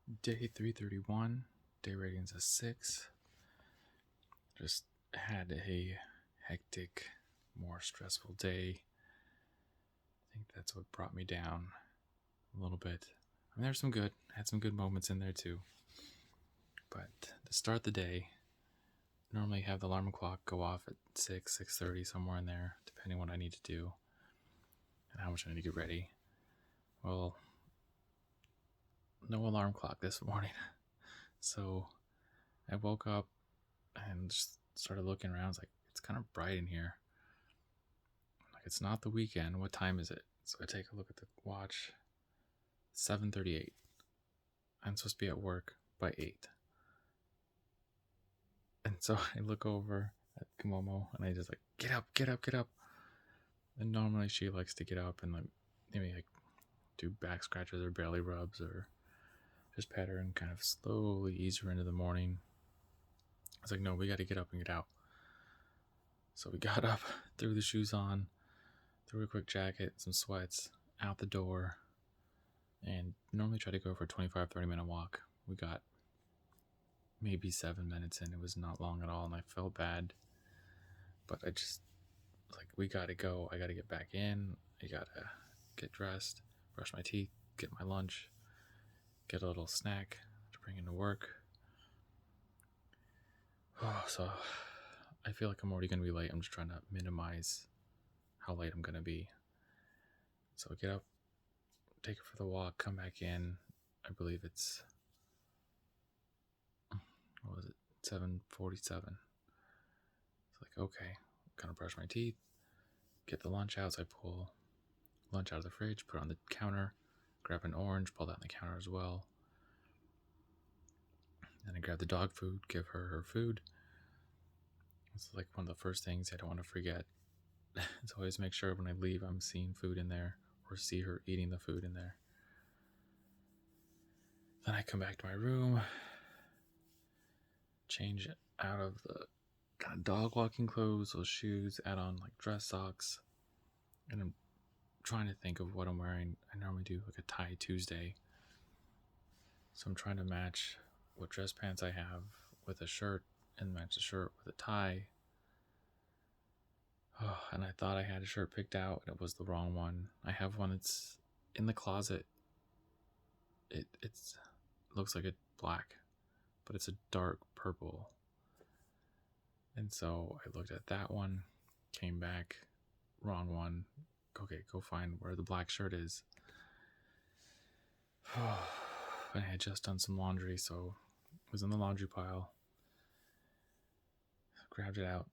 Day 331, day rating's a 6. Just had a hectic, more stressful day. I think that's what brought me down a little bit. I mean, there's had some good moments in there too. But to start the day, normally have the alarm clock go off at 6:30, somewhere in there, depending what I need to do and how much I need to get ready. Well, no alarm clock this morning. So I woke up and just started looking around. It's kind of bright in here. Like, it's not the weekend. What time is it? So I take a look at the watch. 7:38. I'm supposed to be at work by 8. And so I look over at Komomo and I just get up, get up, get up. And normally she likes to get up and maybe do back scratches or belly rubs or just pet her and kind of slowly ease her into the morning. I was like, no, we got to get up and get out. So we got up, threw the shoes on, threw a quick jacket, some sweats, out the door, and normally try to go for a 25-30 minute walk. We got maybe 7 minutes in. It was not long at all, and I felt bad. But I just, we gotta go. I gotta get back in. I gotta get dressed, brush my teeth, get my lunch, get a little snack to bring into work. Oh, so I feel like I'm already gonna be late. I'm just trying to minimize how late I'm gonna be. So I get up, take her for the walk, come back in. I believe it's, what was it, 7:47. It's okay, gonna brush my teeth, get the lunch out. So I pull lunch out of the fridge, put it on the counter, grab an orange, pull that on the counter as well. Then I grab the dog food, give her food. It's one of the first things I don't want to forget. So always make sure when I leave I'm seeing food in there or see her eating the food in there. Then I come back to my room, change out of the kind of dog walking clothes, those shoes, add on dress socks, and I'm trying to think of what I'm wearing. I normally do a tie Tuesday, so I'm trying to match what dress pants I have with a shirt and match the shirt with a tie. Oh, and I thought I had a shirt picked out, and it was the wrong one. I have one that's in the closet. It looks like it's black, but it's a dark purple. And so I looked at that one, came back, wrong one. Okay, go find where the black shirt is. I had just done some laundry, so it was in the laundry pile. Grabbed it out.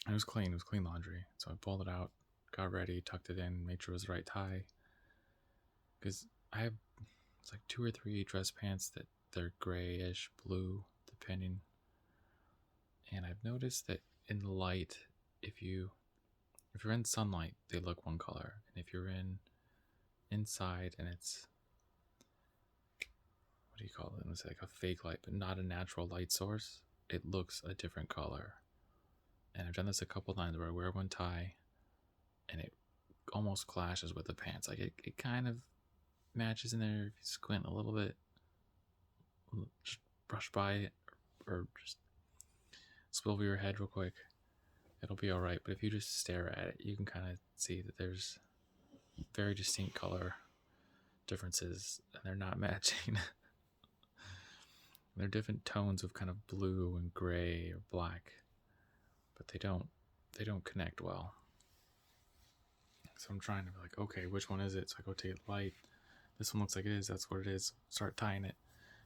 It was clean laundry. So I pulled it out, got ready, tucked it in, made sure it was the right tie. Because I have, it's 2 or 3 dress pants that they're grayish blue, depending. And I've noticed that in the light, if you're in sunlight, they look one color. And if you're inside and it's, what do you call it? It's a fake light, but not a natural light source, it looks a different color. And I've done this a couple times where I wear one tie and it almost clashes with the pants. It kind of matches in there if you squint a little bit. Just brush by it or just swivel over your head real quick. It'll be alright. But if you just stare at it, you can kind of see that there's very distinct color differences and they're not matching. They're different tones of kind of blue and gray or black, but they don't connect well. So I'm trying to be okay, which one is it? So I go take the light. This one looks like it is. That's what it is. Start tying it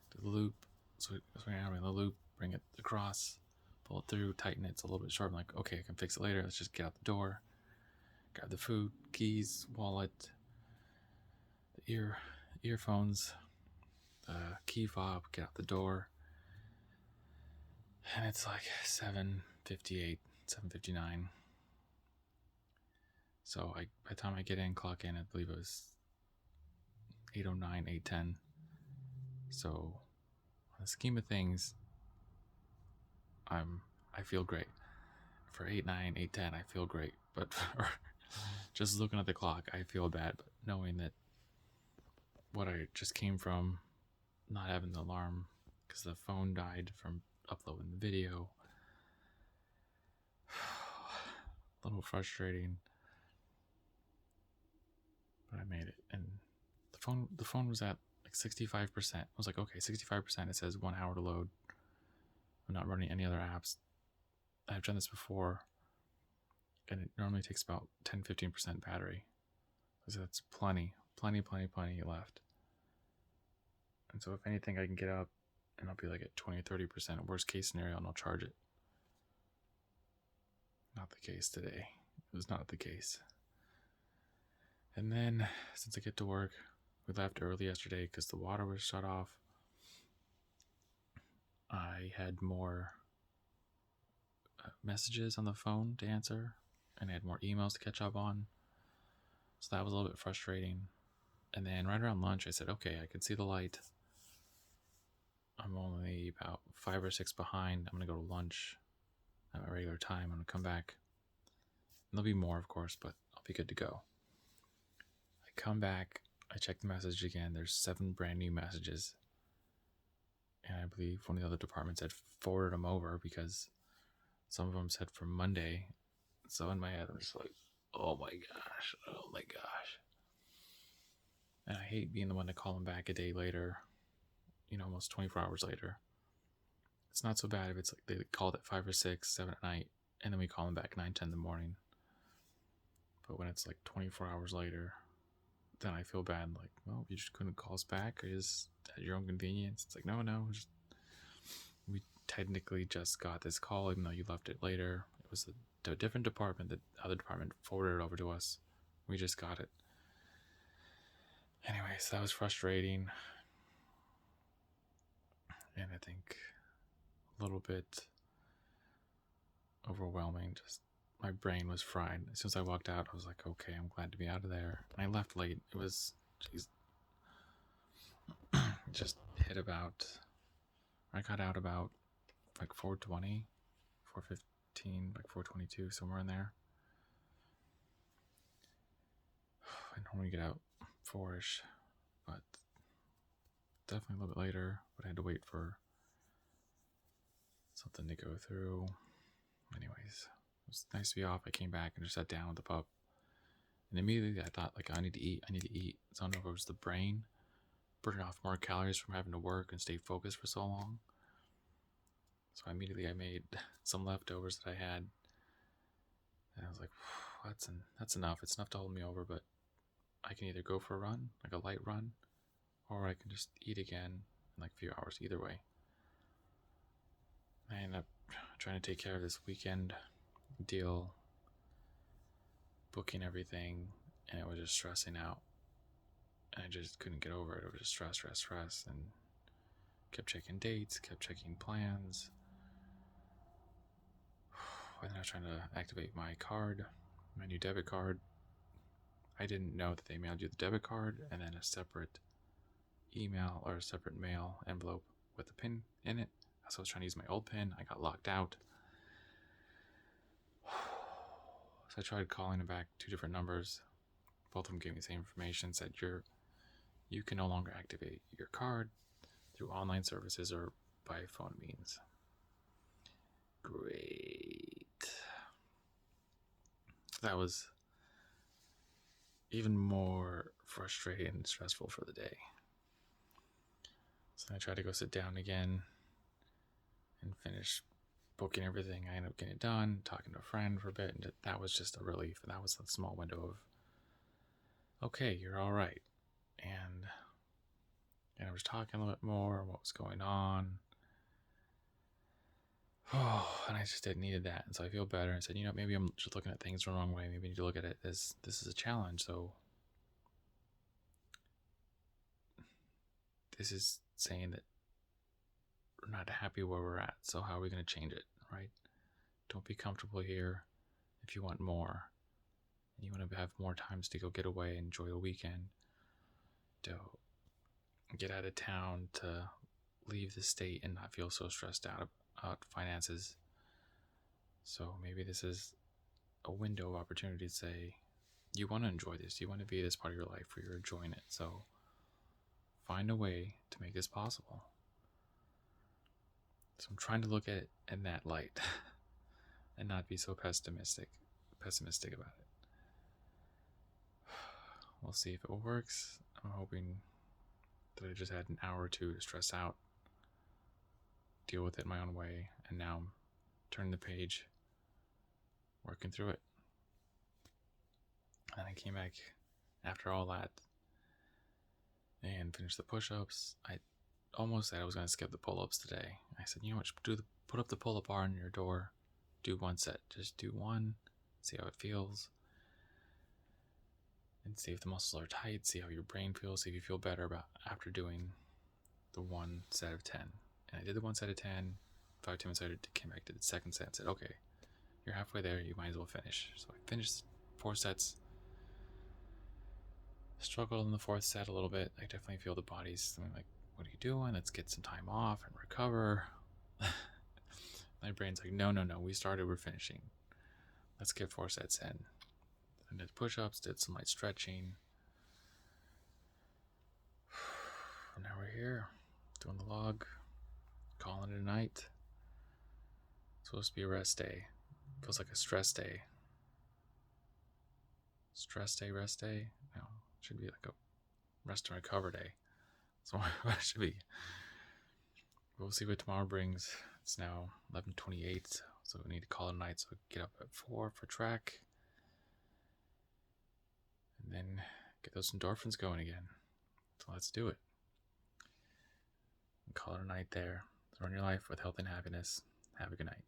to the loop. So I'm in the loop, bring it across, pull it through, tighten it. It's a little bit short. I'm okay, I can fix it later. Let's just get out the door, grab the food, keys, wallet, the earphones, key fob, get out the door. And it's 7:58, 7:59. So by the time I get in, clock in, I believe it was 8:09, 8:10. So on the scheme of things, I feel great. For 8:09, 8:10, I feel great. But for just looking at the clock, I feel bad. But knowing that what I just came from not having the alarm because the phone died from uploading the video. A little frustrating, but I made it. And the phone was at like 65%. I was like, okay, 65%. It says 1 hour to load. I'm not running any other apps. I've done this before, and it normally takes about 10-15% battery. So that's plenty left. And so if anything, I can get up and I'll be like at 20-30%. Worst case scenario, and I'll charge it. Not the case today. It was not the case. And then, since I get to work, we left early yesterday because the water was shut off. I had more messages on the phone to answer, and I had more emails to catch up on. So that was a little bit frustrating. And then right around lunch, I said, okay, I can see the light. I'm only about 5 or 6 behind. I'm going to go to lunch at my regular time. I'm going to come back. And there'll be more, of course, but I'll be good to go. I come back. I check the message again. There's 7 brand new messages. And I believe one of the other departments had forwarded them over because some of them said from Monday. So in my head, I'm just like, oh my gosh. And I hate being the one to call them back a day later, almost 24 hours later. It's not so bad if it's like they called at 5 or 6, 7 at night, and then we call them back 9, 10 in the morning. But when it's like 24 hours later, then I feel bad. Like, well, you just couldn't call us back, or is at your own convenience? It's like, no, we technically just got this call, even though you left it later. It was a different department. The other department forwarded it over to us. We just got it. Anyways, that was frustrating. And I think a little bit overwhelming. Just my brain was fried. As soon as I walked out, I was like, okay, I'm glad to be out of there. And I left late. It was, just hit about, I got out about like 4:20, 4:15, like 4:22, somewhere in there. I normally get out 4-ish, but definitely a little bit later. But I had to wait for something to go through. Anyways, it was nice to be off. I came back and just sat down with the pup. And immediately I thought, like, I need to eat. So I don't know if it was the brain burning off more calories from having to work and stay focused for so long. So immediately I made some leftovers that I had. And I was like, that's enough. It's enough to hold me over, but I can either go for a run, like a light run, or I can just eat again in like a few hours. Either way. I ended up trying to take care of this weekend deal, booking everything, and it was just stressing out. And I just couldn't get over it. It was just stress, and kept checking dates, kept checking plans. And then I was trying to activate my card, my new debit card. I didn't know that they mailed you the debit card and then a separate email or a separate mail envelope with a PIN in it. So I was trying to use my old PIN. I got locked out. So I tried calling them back 2 different numbers. Both of them gave me the same information, said you can no longer activate your card through online services or by phone means. Great. That was even more frustrating and stressful for the day. So I tried to go sit down again and finish booking everything. I ended up getting it done, talking to a friend for a bit, and that was just a relief. And that was a small window of, okay, you're all right. And I was talking a little bit more, what was going on. Oh, and I just needed that. And so I feel better and said, maybe I'm just looking at things the wrong way. Maybe I need to look at it as this is a challenge. So this is saying that we're not happy where we're at. So how are we going to change it, right? Don't be comfortable here if you want more. And you want to have more times to go get away, enjoy a weekend, to get out of town, to leave the state and not feel so stressed out about finances. So maybe this is a window of opportunity to say, you want to enjoy this. You want to be this part of your life where you're enjoying it. So find a way to make this possible. So I'm trying to look at it in that light and not be so pessimistic about it. We'll see if it works. I'm hoping that I just had an hour or two to stress out, deal with it my own way, and now I'm turning the page, working through it. And I came back after all that and finished the push-ups. I almost said I was going to skip the pull-ups today. I said, you know what, put up the pull-up bar on your door, do one set, just do one, see how it feels, and see if the muscles are tight, see how your brain feels, see if you feel better about after doing the one set of 10. And I did the one set of 10, 5-10 minutes later, came back to the second set and said, okay, you're halfway there, you might as well finish. So I finished 4 sets. Struggled in the 4th set a little bit. I definitely feel the body's like, what are you doing? Let's get some time off and recover. My brain's like, no, we started, we're finishing. Let's get 4 sets in. I did push-ups, did some light stretching. And now we're here, doing the log, calling it a night. It's supposed to be a rest day. Feels like a stress day. Stress day, rest day? No, it should be like a rest and recover day. That's what it should be. We'll see what tomorrow brings. It's now 11:28, so we need to call it a night. So get up at 4 for track, and then get those endorphins going again. So let's do it. And call it a night there. Run your life with health and happiness. Have a good night.